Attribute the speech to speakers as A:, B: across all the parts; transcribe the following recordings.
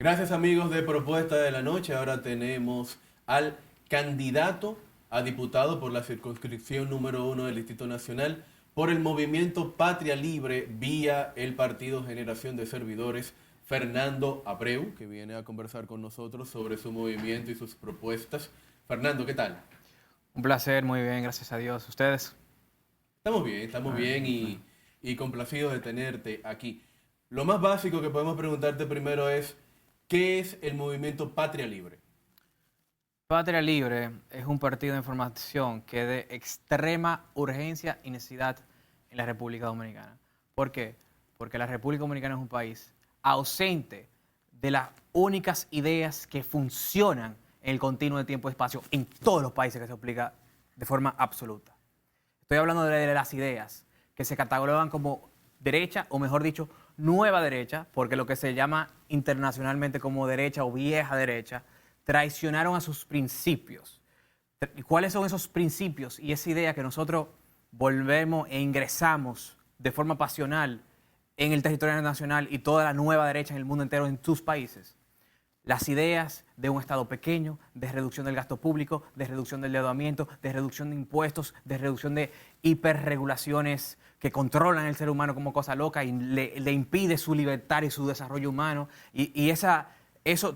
A: Gracias amigos de Propuesta de la Noche. Ahora tenemos al candidato a diputado por la circunscripción número 1 del Distrito Nacional por el movimiento Patria Libre vía el Partido Generación de Servidores, Fernando Abreu, que viene a conversar con nosotros sobre su movimiento y sus propuestas. Fernando, ¿qué tal?
B: Un placer, muy bien, gracias a Dios. ¿Ustedes?
A: Estamos bien y complacidos de tenerte aquí. Lo más básico que podemos preguntarte primero es, ¿qué es el movimiento Patria Libre?
B: Patria Libre es un partido de información que es de extrema urgencia y necesidad en la República Dominicana. ¿Por qué? Porque la República Dominicana es un país ausente de las únicas ideas que funcionan en el continuo de tiempo y espacio en todos los países que se aplica de forma absoluta. Estoy hablando de las ideas que se catalogan como derecha, o mejor dicho, nueva derecha, porque lo que se llama internacionalmente como derecha o vieja derecha, traicionaron a sus principios. ¿Y cuáles son esos principios y esa idea que nosotros volvemos e ingresamos de forma pasional en el territorio nacional y toda la nueva derecha en el mundo entero, en sus países? Las ideas de un Estado pequeño, de reducción del gasto público, de reducción del endeudamiento, de reducción de impuestos, de reducción de hiperregulaciones que controlan el ser humano como cosa loca y le impide su libertad y su desarrollo humano.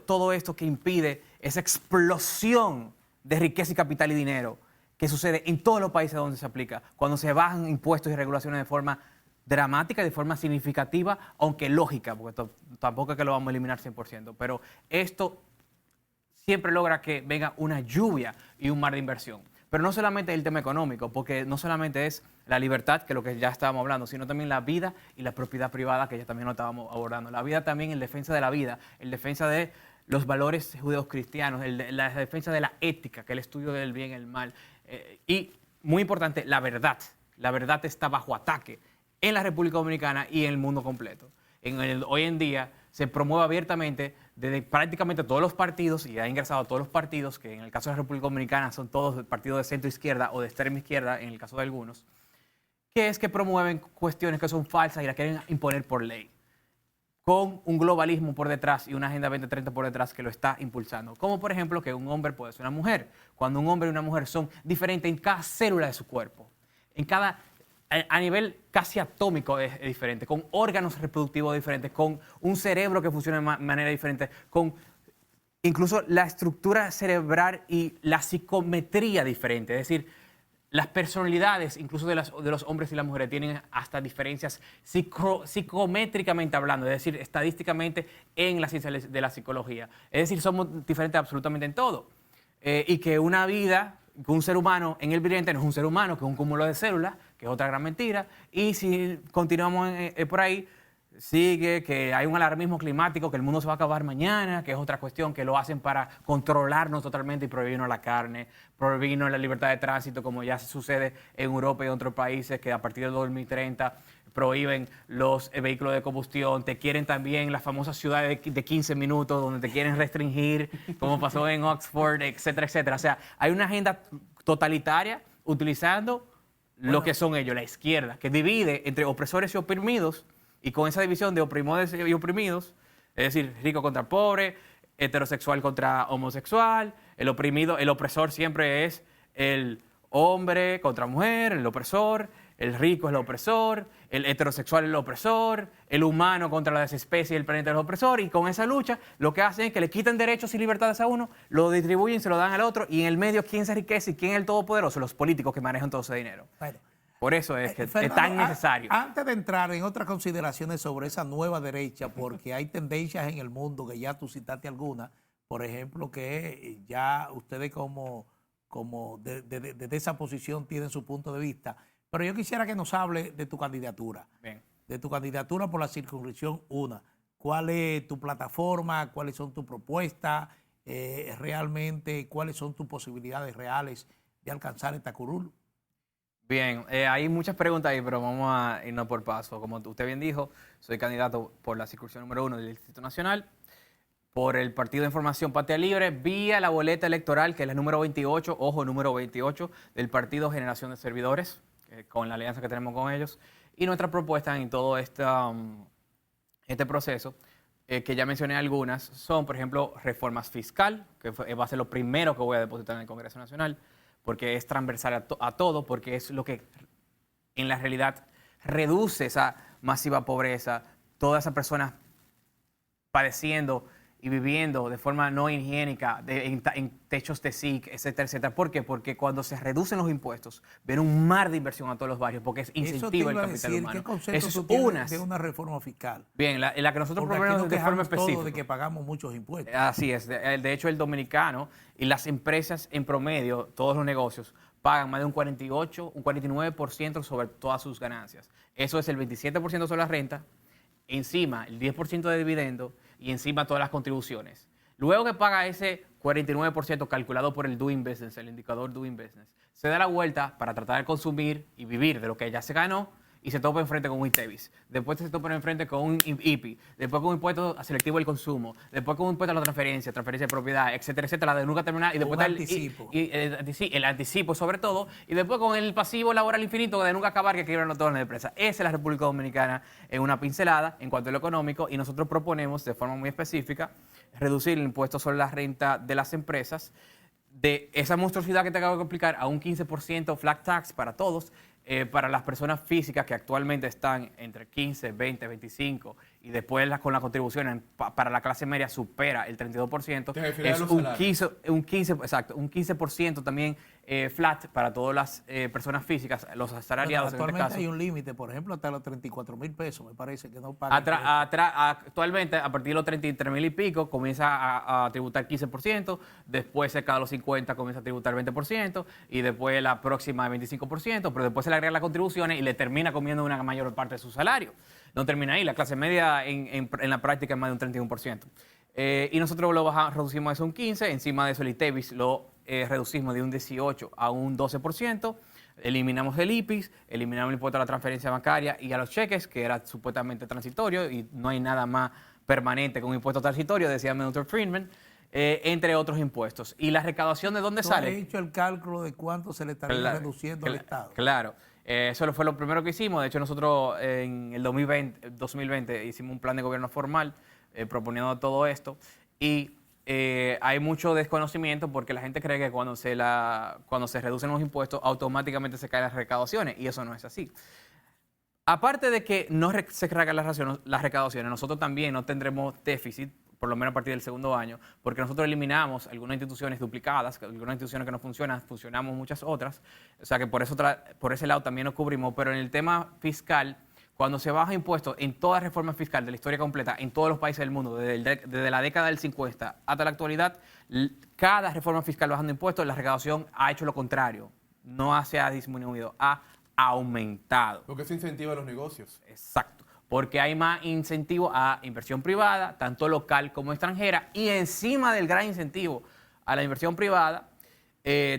B: Todo esto que impide esa explosión de riqueza y capital y dinero que sucede en todos los países donde se aplica, cuando se bajan impuestos y regulaciones de forma dramática, de forma significativa, aunque lógica, porque tampoco es que lo vamos a eliminar 100%, pero esto siempre logra que venga una lluvia y un mar de inversión. Pero no solamente el tema económico, porque no solamente es la libertad, que es lo que ya estábamos hablando, sino también la vida y la propiedad privada, que ya también lo estábamos abordando. La vida también en defensa de la vida, en defensa de los valores judeocristianos, la defensa de la ética, que es el estudio del bien y el mal. Y, muy importante, la verdad. La verdad está bajo ataque en la República Dominicana y en el mundo completo. Hoy en día se promueve abiertamente desde prácticamente todos los partidos, y ha ingresado a todos los partidos, que en el caso de la República Dominicana son todos partidos de centro izquierda o de extrema izquierda, en el caso de algunos, que es que promueven cuestiones que son falsas y las quieren imponer por ley, con un globalismo por detrás y una Agenda 2030 por detrás que lo está impulsando. Como por ejemplo que un hombre puede ser una mujer, cuando un hombre y una mujer son diferentes en cada célula de su cuerpo, a nivel casi atómico es diferente, con órganos reproductivos diferentes, con un cerebro que funciona de manera diferente, con incluso la estructura cerebral y la psicometría diferente. Es decir, las personalidades, incluso de los hombres y las mujeres, tienen hasta diferencias psicométricamente hablando, es decir, estadísticamente en la ciencia de la psicología. Es decir, somos diferentes absolutamente en todo. Y que una vida, que un ser humano en el brillante no es un ser humano, que es un cúmulo de células, que es otra gran mentira. Y si continuamos por ahí, sigue que hay un alarmismo climático, que el mundo se va a acabar mañana, que es otra cuestión que lo hacen para controlarnos totalmente y prohibirnos la carne, prohibirnos la libertad de tránsito, como ya sucede en Europa y en otros países, que a partir del 2030 prohíben los vehículos de combustión, te quieren también las famosas ciudades de 15 minutos, donde te quieren restringir, como pasó en Oxford, etcétera, etcétera. O sea, hay una agenda totalitaria utilizando lo que son ellos, la izquierda, que divide entre opresores y oprimidos, y con esa división de oprimores y oprimidos, es decir, rico contra pobre, heterosexual contra homosexual, el opresor siempre es el hombre contra mujer, el opresor, el rico es el opresor, el heterosexual es el opresor, el humano contra las especies y el planeta es el opresor, y con esa lucha lo que hacen es que le quitan derechos y libertades a uno, lo distribuyen, se lo dan al otro, y en el medio, ¿quién se enriquece y quién es el todopoderoso? Los políticos que manejan todo ese dinero.
C: Bueno,
B: Por eso es que
C: Fernando,
B: es tan necesario.
C: Antes de entrar en otras consideraciones sobre esa nueva derecha, porque hay tendencias en el mundo que ya tú citaste algunas, por ejemplo, que ya ustedes como desde esa posición tienen su punto de vista, pero yo quisiera que nos hable de tu candidatura,
B: Bien.
C: de tu candidatura por la circunscripción 1. ¿Cuál es tu plataforma? ¿Cuáles son tus propuestas? Realmente, ¿cuáles son tus posibilidades reales de alcanzar esta curul?
B: Bien, hay muchas preguntas ahí, pero vamos a irnos por paso. Como usted bien dijo, soy candidato por la circunscripción número 1 del Distrito Nacional, por el Partido de Información Patria Libre, vía la boleta electoral, que es la número 28, ojo, número 28, del Partido Generación de Servidores, con la alianza que tenemos con ellos. Y nuestra propuesta en todo este proceso que ya mencioné algunas, son, por ejemplo, reformas fiscal, que va a ser lo primero que voy a depositar en el Congreso Nacional, porque es transversal a todo, porque es lo que en la realidad reduce esa masiva pobreza, todas esas personas padeciendo y viviendo de forma no higiénica, en techos de zinc, etcétera, etcétera. ¿Por qué? Porque cuando se reducen los impuestos, viene un mar de inversión a todos los barrios, porque es incentiva el capital humano.
C: ¿Qué concepto
B: Eso
C: tú tienes
B: es
C: de una reforma fiscal?
B: Bien, la que nosotros
C: Porque aquí
B: proponemos
C: nos
B: de forma
C: quejamos todos
B: específica.
C: de que pagamos muchos impuestos.
B: Así es. De hecho, el dominicano y las empresas en promedio, todos los negocios, pagan más de un 48, un 49% sobre todas sus ganancias. Eso es el 27% sobre la renta, encima el 10% de dividendo y encima todas las contribuciones. Luego que paga ese 49% calculado por el Doing Business, el indicador Doing Business, se da la vuelta para tratar de consumir y vivir de lo que ya se ganó y se topa enfrente con un ITEVIS. Después se topa enfrente con un IPI. Después con un impuesto selectivo del consumo. Después con un impuesto a la transferencia de propiedad, etcétera, etcétera, la de nunca terminar. Y después
C: Un
B: está
C: anticipo.
B: el anticipo sobre todo. Y después con el pasivo laboral infinito de nunca acabar que quiebran todas las empresas. Esa es la República Dominicana en una pincelada en cuanto a lo económico. Y nosotros proponemos de forma muy específica reducir el impuesto sobre la renta de las empresas de esa monstruosidad que te acabo de explicar a un 15% flat tax para todos, para las personas físicas que actualmente están entre 15, 20, 25 y después con las contribuciones para la clase media supera el 32%, es un 15% también flat para todas las personas físicas, los asalariados.
C: Bueno, actualmente
B: en este caso.
C: hay un límite, por ejemplo, hasta los 34,000 pesos, me parece que no pagan.
B: Actualmente, a partir de los 33,000 y pico, comienza a tributar 15%, después cerca de los 50 comienza a tributar 20%, y después la próxima 25%, pero después se le agrega las contribuciones y le termina comiendo una mayor parte de su salario. No termina ahí, la clase media en la práctica es más de un 31%. Y nosotros lo reducimos eso a un 15%, encima de eso el ITEVIS lo reducimos de un 18% a un 12%, eliminamos el IPIS, eliminamos el impuesto a la transferencia bancaria y a los cheques, que era supuestamente transitorio y no hay nada más permanente que un impuesto transitorio, decía Milton Friedman, entre otros impuestos. ¿Y la recaudación de dónde sale?
C: ¿Tú has hecho el cálculo de cuánto se le estaría reduciendo al Estado?
B: Claro. Eso fue lo primero que hicimos. De hecho, nosotros en el 2020 hicimos un plan de gobierno formal proponiendo todo esto. Y hay mucho desconocimiento porque la gente cree que cuando se reducen los impuestos, automáticamente se caen las recaudaciones. Y eso no es así. Aparte de que no se cargan las recaudaciones, nosotros también no tendremos déficit, por lo menos a partir del segundo año, porque nosotros eliminamos algunas instituciones duplicadas, algunas instituciones que no funcionan, funcionamos muchas otras, o sea que por ese lado también nos cubrimos, pero en el tema fiscal, cuando se baja impuestos en toda reforma fiscal de la historia completa, en todos los países del mundo, desde la década del 50 hasta la actualidad, cada reforma fiscal bajando impuestos, la recaudación ha hecho lo contrario, no se ha disminuido, ha aumentado.
A: Porque eso incentiva a los negocios.
B: Exacto. Porque hay más incentivo a inversión privada, tanto local como extranjera, y encima del gran incentivo a la inversión privada,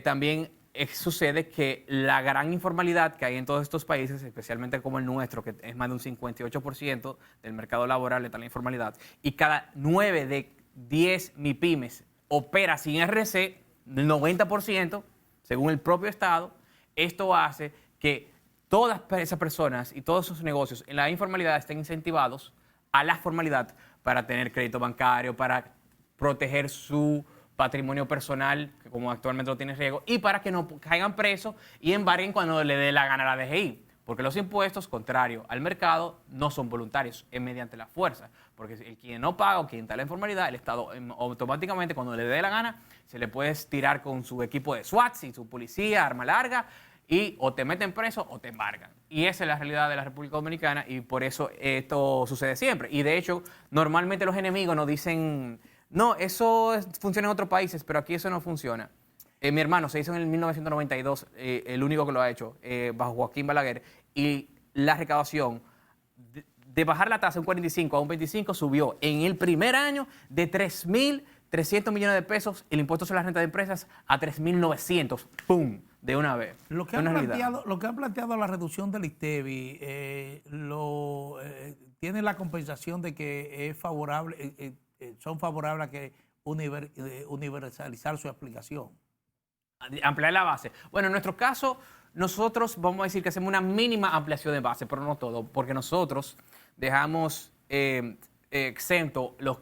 B: también sucede que la gran informalidad que hay en todos estos países, especialmente como el nuestro, que es más de un 58% del mercado laboral está en la informalidad, y cada 9 de 10 MIPYMES opera sin RC, el 90%, según el propio Estado. Esto hace que todas esas personas y todos esos negocios en la informalidad estén incentivados a la formalidad para tener crédito bancario, para proteger su patrimonio personal, que como actualmente lo tiene riesgo, y para que no caigan presos y embarguen cuando le dé la gana a la DGI. Porque los impuestos, contrario al mercado, no son voluntarios, es mediante la fuerza. Porque el quien no paga o quien está en la informalidad, el Estado automáticamente, cuando le dé la gana, se le puede tirar con su equipo de SWAT y su policía, arma larga, y o te meten preso o te embargan. Y esa es la realidad de la República Dominicana y por eso esto sucede siempre. Y de hecho, normalmente los enemigos nos dicen, no, eso funciona en otros países, pero aquí eso no funciona. Mi hermano se hizo en el 1992, el único que lo ha hecho, bajo Joaquín Balaguer, y la recaudación de bajar la tasa de un 45 a un 25 subió en el primer año de 3.300 millones de pesos el impuesto sobre la renta de empresas a 3.900. ¡Pum! De una vez.
C: Lo que han planteado la reducción del ITEVI tiene la compensación de que es favorable, son favorables a que universalizar su aplicación.
B: Ampliar la base. Bueno, en nuestro caso, nosotros vamos a decir que hacemos una mínima ampliación de base, pero no todo, porque nosotros dejamos exento los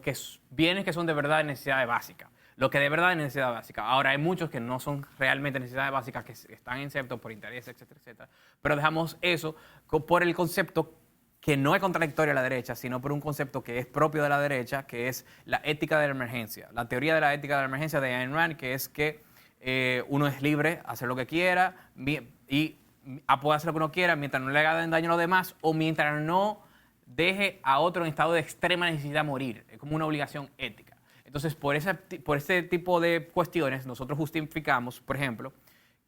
B: bienes que son de verdad de necesidades básicas. Lo que de verdad es necesidad básica. Ahora, hay muchos que no son realmente necesidades básicas, que están exentos por interés, etcétera, etcétera. Pero dejamos eso por el concepto que no es contradictorio a la derecha, sino por un concepto que es propio de la derecha, que es la ética de la emergencia. La teoría de la ética de la emergencia de Ayn Rand, que es que uno es libre a hacer lo que quiera y puede hacer lo que uno quiera mientras no le haga daño a los demás o mientras no deje a otro en estado de extrema necesidad morir. Es como una obligación ética. Entonces, por ese tipo de cuestiones, nosotros justificamos, por ejemplo,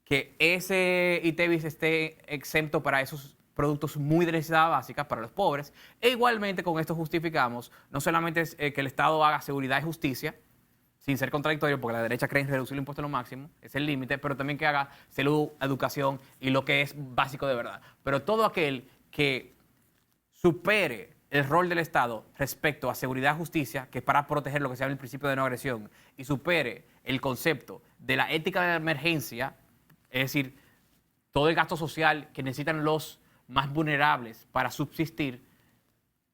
B: que ese ITEVIS esté exento para esos productos muy de necesidad básica para los pobres. E igualmente con esto justificamos no solamente que el Estado haga seguridad y justicia, sin ser contradictorio, porque la derecha cree en reducir el impuesto a lo máximo, es el límite, pero también que haga salud, educación y lo que es básico de verdad. Pero todo aquel que supere el rol del Estado respecto a seguridad y justicia, que es para proteger lo que se llama el principio de no agresión, y supere el concepto de la ética de la emergencia, es decir, todo el gasto social que necesitan los más vulnerables para subsistir,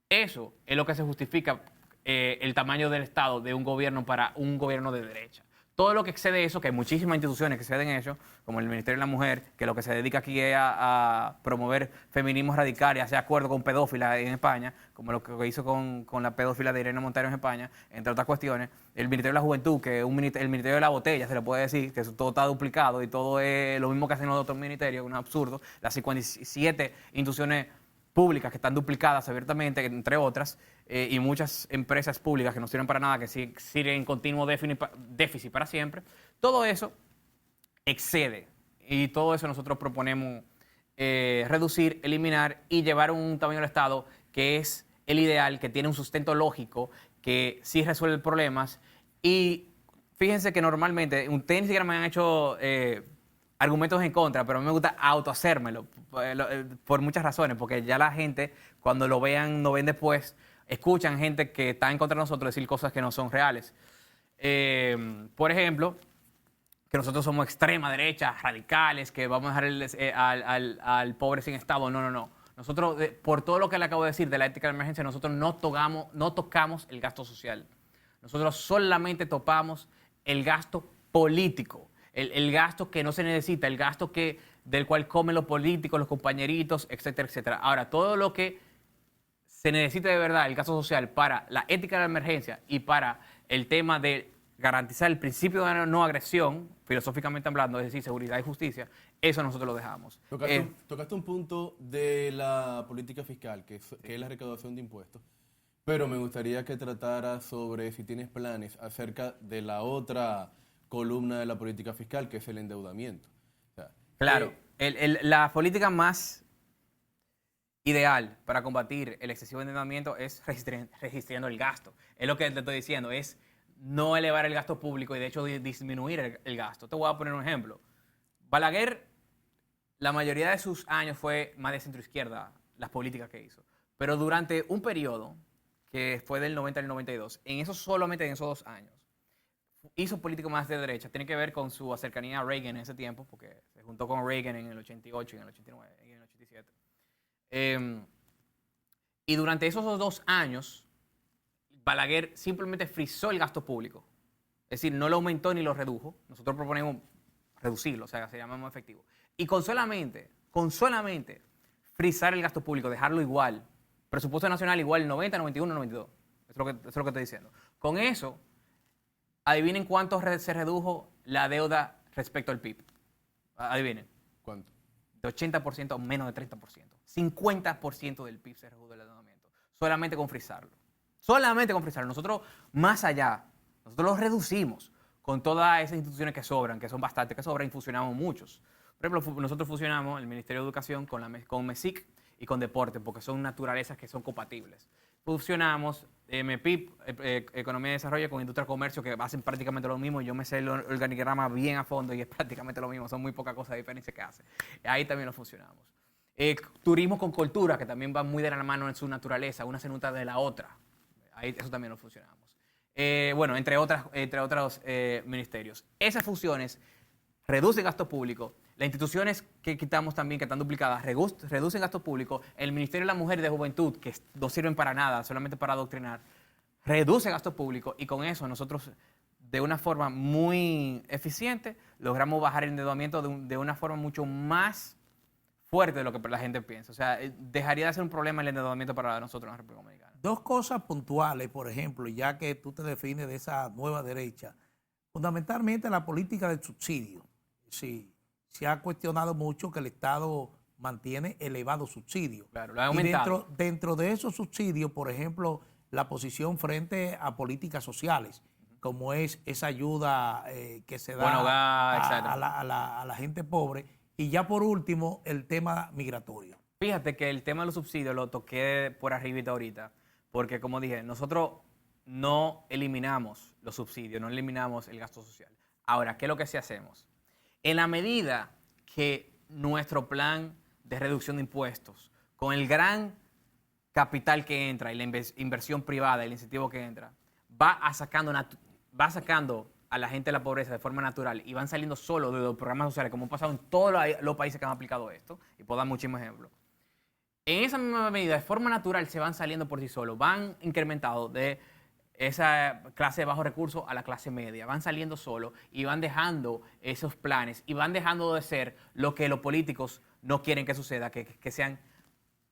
B: eso es lo que se justifica el tamaño del Estado de un gobierno para un gobierno de derecha. Todo lo que excede eso, que hay muchísimas instituciones que exceden eso, como el Ministerio de la Mujer, que lo que se dedica aquí es a promover feminismos radicales, hacer acuerdo con pedófilas en España, como lo que hizo con la pedófila de Irene Montero en España, entre otras cuestiones. El Ministerio de la Juventud, que es el Ministerio de la Botella, se le puede decir, que todo está duplicado y todo es lo mismo que hacen los otros ministerios, un absurdo. Las 57 instituciones públicas que están duplicadas abiertamente, entre otras, y muchas empresas públicas que no sirven para nada, que siguen en continuo déficit para siempre. Todo eso excede y todo eso nosotros proponemos reducir, eliminar y llevar un tamaño del Estado que es el ideal, que tiene un sustento lógico, que sí resuelve problemas. Y fíjense que normalmente, ustedes ni siquiera me han hecho argumentos en contra, pero a mí me gusta autohacérmelo por muchas razones, porque ya la gente, cuando lo vean, no ven después, escuchan gente que está en contra de nosotros decir cosas que no son reales. Por ejemplo, que nosotros somos extrema derecha, radicales, que vamos a dejar al pobre sin Estado. No, no, no. Nosotros, por todo lo que le acabo de decir de la ética de la emergencia, nosotros no tocamos el gasto social. Nosotros solamente topamos el gasto político, el gasto que no se necesita, el gasto del cual comen los políticos, los compañeritos, etcétera, etcétera. Ahora, todo lo que se necesita de verdad, el gasto social, para la ética de la emergencia y para el tema de garantizar el principio de no agresión, filosóficamente hablando, es decir, seguridad y justicia, eso nosotros lo dejamos.
A: Tocaste un punto de la política fiscal, que es la recaudación de impuestos, pero me gustaría que tratara sobre si tienes planes acerca de la otra columna de la política fiscal, que es el endeudamiento. O sea,
B: claro, la política más ideal para combatir el excesivo endeudamiento es registrando el gasto. Es lo que te estoy diciendo, es no elevar el gasto público y de hecho disminuir el gasto. Te voy a poner un ejemplo. Balaguer, la mayoría de sus años fue más de centroizquierda, las políticas que hizo. Pero durante un periodo, que fue del 90 al 92, solamente en esos 2 años, hizo política más de derecha. Tiene que ver con su cercanía a Reagan en ese tiempo, porque se juntó con Reagan en el 88, en el 89 y en el 87. Y durante esos 2 años, Balaguer simplemente frizó el gasto público. Es decir, no lo aumentó ni lo redujo. Nosotros proponemos reducirlo, o sea, se llama más efectivo. Y con solamente frizar el gasto público, dejarlo igual, presupuesto nacional igual 90, 91, 92. Eso es lo que estoy diciendo. Con eso, adivinen cuánto se redujo la deuda respecto al PIB. Adivinen.
A: ¿Cuánto?
B: De 80% a menos de 30%. 50% del PIB se redujo el endeudamiento. Solamente con frizarlo. Solamente con frizarlo. Nosotros, más allá, nosotros lo reducimos con todas esas instituciones que sobran, que son bastantes, que sobran, y fusionamos muchos. Por ejemplo, nosotros fusionamos el Ministerio de Educación con MESIC y con Deporte, porque son naturalezas que son compatibles. Fusionamos MEPIP, Economía y Desarrollo, con Industria y Comercio, que hacen prácticamente lo mismo. Yo me sé el organigrama bien a fondo y es prácticamente lo mismo. Son muy pocas cosas de diferencia que hacen. Ahí también lo fusionamos. Turismo con cultura, que también va muy de la mano en su naturaleza. Una se nutre de la otra. Ahí eso también lo fusionamos. Bueno, entre otros ministerios. Esas fusiones reducen gasto público. Las instituciones que quitamos también, que están duplicadas, reducen gasto público. El Ministerio de la Mujer y de Juventud, que no sirven para nada, solamente para adoctrinar, reduce gasto público y con eso nosotros de una forma muy eficiente logramos bajar el endeudamiento de una forma mucho más fuerte de lo que la gente piensa. O sea, dejaría de ser un problema el endeudamiento para nosotros en la República Dominicana.
C: Dos cosas puntuales, por ejemplo, ya que tú te defines de esa nueva derecha, fundamentalmente la política del subsidio. Sí, se ha cuestionado mucho que el Estado mantiene elevados subsidios.
B: Claro, lo ha
C: Y
B: aumentado.
C: dentro de esos subsidios, por ejemplo, la posición frente a políticas sociales, como es esa ayuda que se da
B: Buen hogar, etcétera.
C: a la gente pobre. Y ya por último, el tema migratorio.
B: Fíjate que el tema de los subsidios lo toqué por arribita ahorita, porque como dije, nosotros no eliminamos los subsidios, no eliminamos el gasto social. Ahora, ¿qué es lo que sí hacemos? En la medida que nuestro plan de reducción de impuestos, con el gran capital que entra y la inversión privada, el incentivo que entra, va sacando a la gente de la pobreza de forma natural y van saliendo solo de los programas sociales, como ha pasado en todos los países que han aplicado esto, y puedo dar muchísimos ejemplos. En esa misma medida, de forma natural, se van saliendo por sí solos, van incrementando de esa clase de bajos recursos a la clase media, van saliendo solos y van dejando esos planes y van dejando de ser lo que los políticos no quieren que suceda, que sean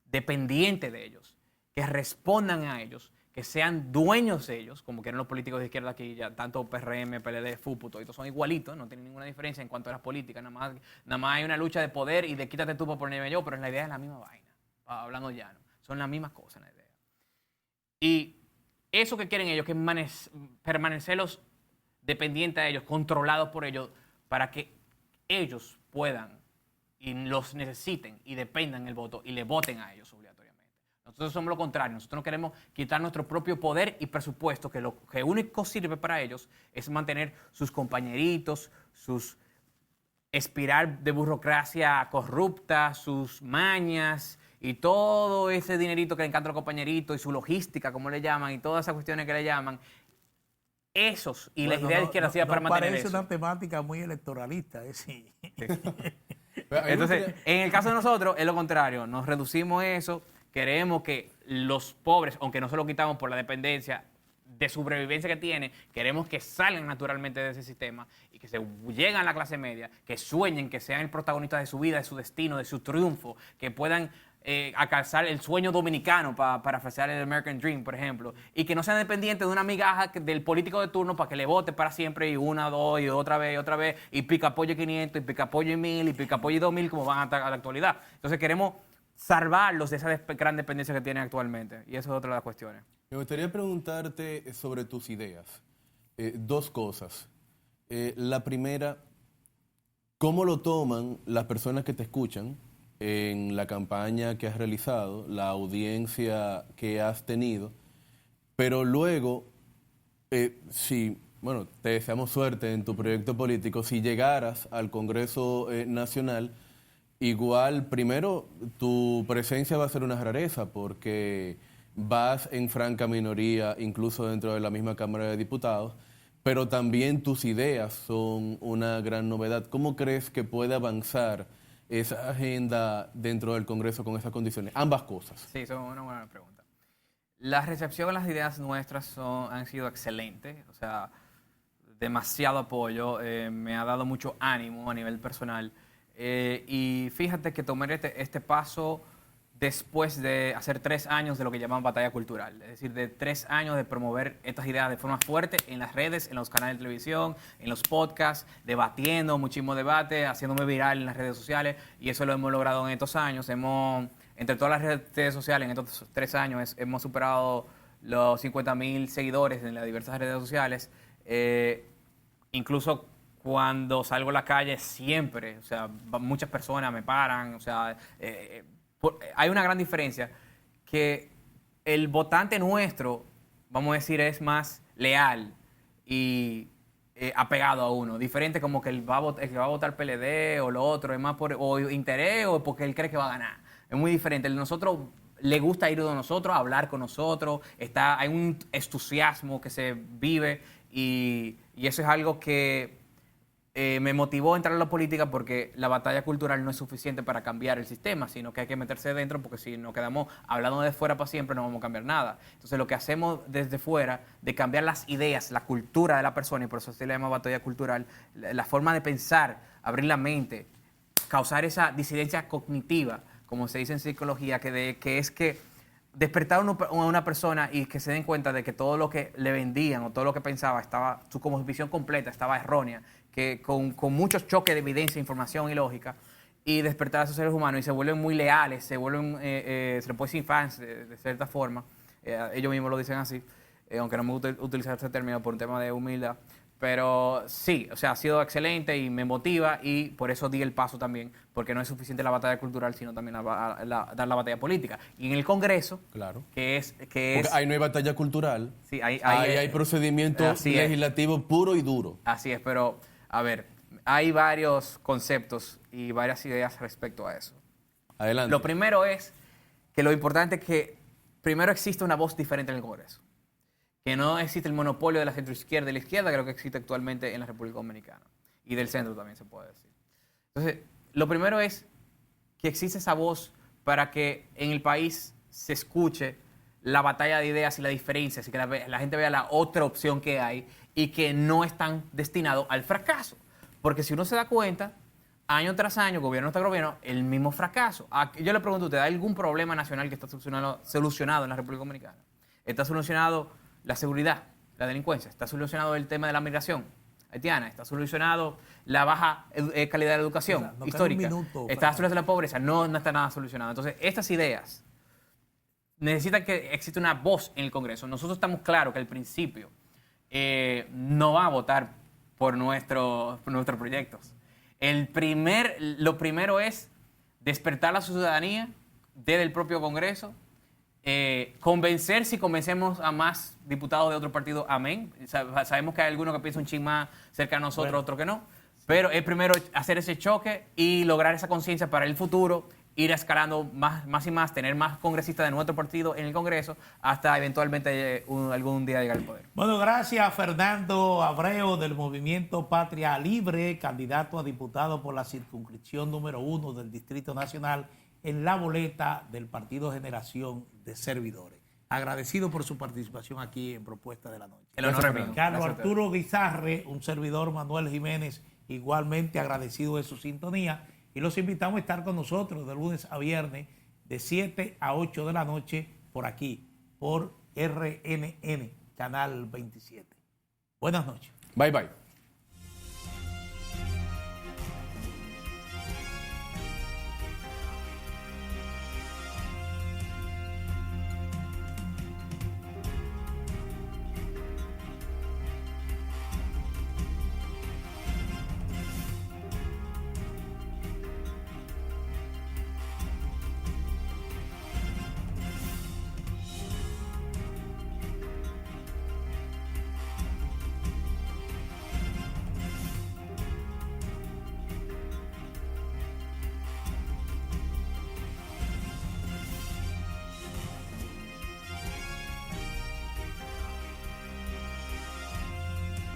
B: dependientes de ellos, que respondan a ellos, que sean dueños de ellos, como quieren los políticos de izquierda aquí, ya tanto PRM, PLD, FUPU, todos son igualitos, no tienen ninguna diferencia en cuanto a las políticas, nada más hay una lucha de poder y de quítate tú para ponerme yo, pero la idea es la misma vaina, hablando llano, son las mismas cosas la idea. Y eso que quieren ellos, que es permanecerlos dependientes a ellos, controlados por ellos, para que ellos puedan y los necesiten y dependan del voto y le voten a ellos obligatoriamente. Nosotros somos lo contrario, nosotros no queremos quitar nuestro propio poder y presupuesto, que lo que único sirve para ellos es mantener sus compañeritos, sus espiral de burocracia corrupta, sus mañas y todo ese dinerito que le encanta a los compañeritos y su logística, como le llaman, y todas esas cuestiones que le llaman. Esos y
C: Bueno,
B: la idea de izquierda hacía para mantener
C: parece
B: eso.
C: una temática muy electoralista, sí.
B: Entonces, en el caso de nosotros, es lo contrario. Nos reducimos eso. Queremos que los pobres, aunque no se lo quitamos por la dependencia de sobrevivencia que tiene, queremos que salgan naturalmente de ese sistema y que se lleguen a la clase media, que sueñen, que sean el protagonista de su vida, de su destino, de su triunfo, que puedan alcanzar el sueño dominicano, para parafrasear el American Dream, por ejemplo, y que no sean dependientes de una migaja del político de turno para que le vote para siempre y una, dos, y otra vez, y pica apoyo 500, y pica apoyo 1000, y pica apoyo 2000, como van a la actualidad. Entonces queremos salvarlos de esa gran dependencia que tienen actualmente, y eso es otra de las cuestiones.
A: Me gustaría preguntarte sobre tus ideas. Dos cosas. La primera, ¿cómo lo toman las personas que te escuchan en la campaña que has realizado, la audiencia que has tenido? Pero luego, bueno, te deseamos suerte en tu proyecto político. Si llegaras al Congreso Nacional, igual, primero, tu presencia va a ser una rareza porque vas en franca minoría, incluso dentro de la misma Cámara de Diputados, pero también tus ideas son una gran novedad. ¿Cómo crees que puede avanzar esa agenda dentro del Congreso con esas condiciones? Ambas cosas.
B: Sí, eso es una buena pregunta. La recepción a las ideas nuestras han sido excelentes, o sea, demasiado apoyo, me ha dado mucho ánimo a nivel personal. Y fíjate que tomar este paso después de hacer 3 años de lo que llaman batalla cultural, es decir, de 3 años de promover estas ideas de forma fuerte en las redes, en los canales de televisión, en los podcasts, debatiendo, muchísimo debate, haciéndome viral en las redes sociales, y eso lo hemos logrado en estos años. Entre todas las redes sociales, en estos 3 años, hemos superado los 50,000 seguidores en las diversas redes sociales. Incluso cuando salgo a la calle, siempre, o sea, muchas personas me paran, o sea, hay una gran diferencia, que el votante nuestro, vamos a decir, es más leal y apegado a uno, diferente como que el que va a votar PLD o lo otro, es más por o interés o porque él cree que va a ganar. Es muy diferente. Nosotros le gusta ir de nosotros, hablar con nosotros, hay un entusiasmo que se vive y eso es algo que me motivó a entrar en la política porque la batalla cultural no es suficiente para cambiar el sistema, sino que hay que meterse dentro, porque si nos quedamos hablando de fuera para siempre no vamos a cambiar nada. Entonces lo que hacemos desde fuera, de cambiar las ideas, la cultura de la persona, y por eso se le llama batalla cultural, la forma de pensar, abrir la mente, causar esa disidencia cognitiva, como se dice en psicología, que es que despertar a una persona y que se den cuenta de que todo lo que le vendían o todo lo que pensaba estaba, su como visión completa estaba errónea, que con muchos choques de evidencia, información y lógica, y despertar a esos seres humanos y se vuelven muy leales, se vuelven, se les puede decir fans de cierta forma, ellos mismos lo dicen así, aunque no me gusta utilizar este término por un tema de humildad, pero sí, o sea, ha sido excelente y me motiva, y por eso di el paso también, porque no es suficiente la batalla cultural, sino también dar la batalla política. Y en el Congreso,
A: Claro.
B: porque
A: ahí no hay batalla cultural,
B: sí,
A: ahí hay procedimiento legislativo puro y duro.
B: Así es, pero a ver, hay varios conceptos y varias ideas respecto a eso.
A: Adelante.
B: Lo primero es que lo importante es que primero existe una voz diferente en el Congreso. Que no existe el monopolio de la centroizquierda, de la izquierda, creo que existe actualmente en la República Dominicana. Y del centro también se puede decir. Entonces, lo primero es que existe esa voz para que en el país se escuche la batalla de ideas y la diferencia, así que la gente vea la otra opción que hay y que no están destinados al fracaso. Porque si uno se da cuenta, año tras año, gobierno tras gobierno, el mismo fracaso. Yo le pregunto a usted, ¿hay algún problema nacional que está solucionado en la República Dominicana? ¿Está solucionado la seguridad, la delincuencia? ¿Está solucionado el tema de la migración haitiana? ¿Está solucionado la baja calidad de la educación histórica? ¿Está solucionado la pobreza? No está nada solucionado. Entonces, estas ideas necesitan que exista una voz en el Congreso. Nosotros estamos claros que al principio no va a votar por nuestros proyectos. Lo primero es despertar a la ciudadanía desde el propio Congreso, convencer, si convencemos a más diputados de otro partido, amén. Sabemos que hay algunos que piensan un ching más cerca a nosotros, bueno, otros que no. Pero es primero hacer ese choque y lograr esa conciencia para el futuro, ir escalando más y más, tener más congresistas de nuestro partido en el Congreso, hasta eventualmente algún día llegar al poder.
C: Bueno, gracias a Fernando Abreu del Movimiento Patria Libre, candidato a diputado por la circunscripción número 1 del Distrito Nacional, en la boleta del Partido Generación de Servidores. Agradecido por su participación aquí en Propuesta de la Noche.
B: El honor es mío.
C: Carlos Arturo Guizarre, un servidor, Manuel Jiménez, igualmente agradecido de su sintonía, y los invitamos a estar con nosotros de lunes a viernes de 7 a 8 de la noche por aquí, por RNN, Canal 27. Buenas noches.
A: Bye, bye.